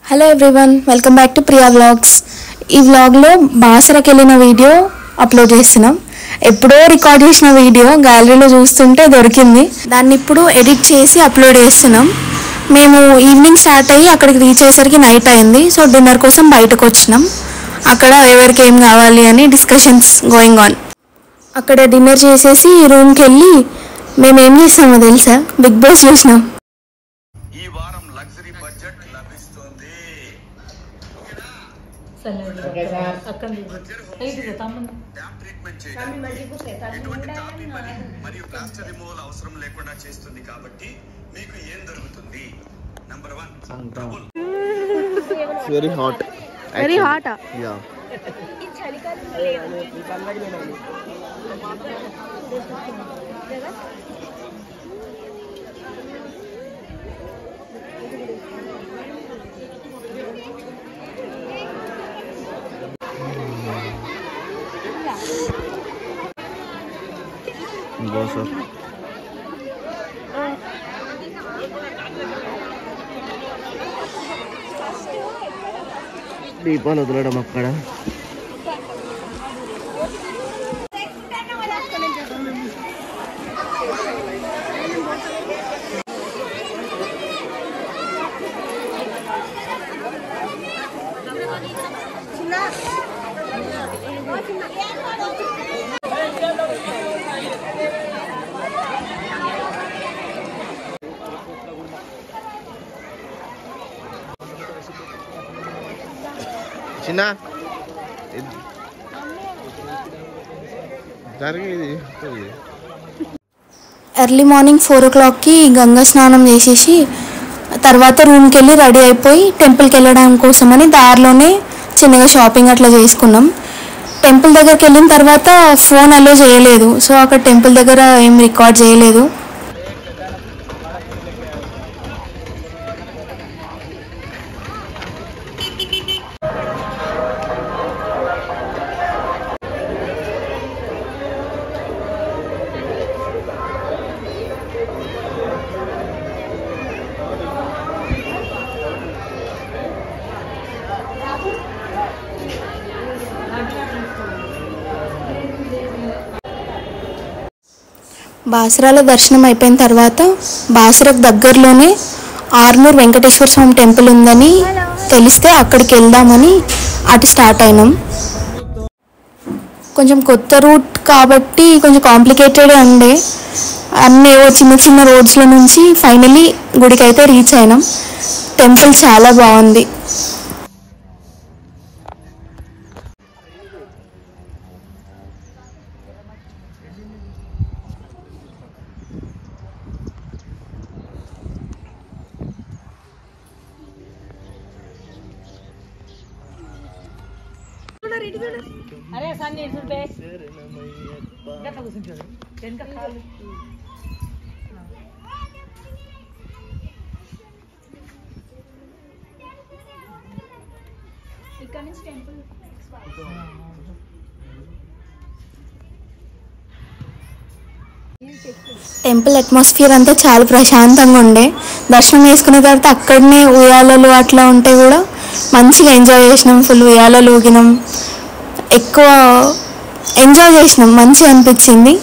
Hello everyone, welcome back to Priya vlogs. ఈ వ్లాగ్లో బాసరాకి వెళ్ళిన వీడియో అప్లోడ్ చేస్తున్నాం. ఎప్పుడో రికార్డ్ చేసిన వీడియో గ్యాలరీలో చూస్తుంటే దొరికింది. దాన్ని ఇప్పుడు ఎడిట్ చేసి అప్లోడ్ చేస్తున్నాం. మేము ఈవినింగ్ స్టార్ట్ అయ్యి అక్కడికి రీచ్ అయ్యేసరికి నైట్ అయింది. సో డిన్నర్ కోసం బయటకు వచ్చినాం. అక్కడ ఎవరికి ఏం కావాలి అని డిస్కషన్స్ గోయింగ్ ఆన్. అక్కడ డిన్నర్ చేసేసి రూమ్కి వెళ్ళి మేము ఏం చేస్తామో తెలుసా, బిగ్ బాస్ చూసినాం. Very hot. Very hot. Yeah. Boss up. దీపాలు వదలడం అక్కడ. చిన్న ఎర్లీ మార్నింగ్ 4 o'clockకి గంగా స్నానం చేసేసి తర్వాత రూమ్కి వెళ్ళి రెడీ అయిపోయి టెంపుల్కి వెళ్ళడం కోసమని దారిలోనే చిన్నగా షాపింగ్ అట్లా చేసుకున్నాం. టెంపుల్ దగ్గరికి వెళ్ళిన తర్వాత ఫోన్ అలో చేయలేదు. సో అక్కడ టెంపుల్ దగ్గర ఏం రికార్డ్ చేయలేదు. బాసరాలో దర్శనం అయిపోయిన తర్వాత బాసరకు దగ్గరలోనే ఆర్మూర్ వెంకటేశ్వర స్వామి టెంపుల్ ఉందని తెలిస్తే అక్కడికి వెళ్దామని అటు స్టార్ట్ అయినాం. కొంచెం కొత్త రూట్ కాబట్టి కొంచెం కాంప్లికేటెడ్ ఉండే. అన్నీ చిన్న చిన్న రోడ్స్ల నుంచి ఫైనలీ గుడికి అయితే రీచ్ అయినాం. టెంపుల్ చాలా బాగుంది. అరే సన్ని చూడే గట్ల కూర్చుంటాడు వెనక కాలు ఇక్కడ నుంచి టెంపుల్ అట్మాస్ఫియర్ అంతా చాలా ప్రశాంతంగా ఉండే. దర్శనం చేసుకున్న తర్వాత అక్కడనే ఉయ్యాలలు అట్లా ఉంటే కూడా మంచిగా ఎంజాయ్ చేసినాం. ఫుల్ ఉయ్యాలలు ఊగినాం, ఎక్కువ ఎంజాయ్ చేసినాం, మంచిగా అనిపించింది.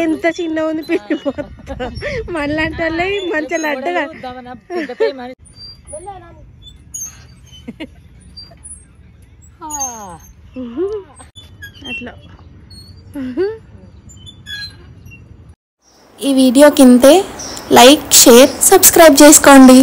ఎంత చిన్న ఉంది పిండి మొత్తం మనలాంటి వాళ్ళే మంచిగా లడ్డుగా అట్లా. ఈ వీడియో కింద లైక్, షేర్, సబ్స్క్రైబ్ చేసుకోండి.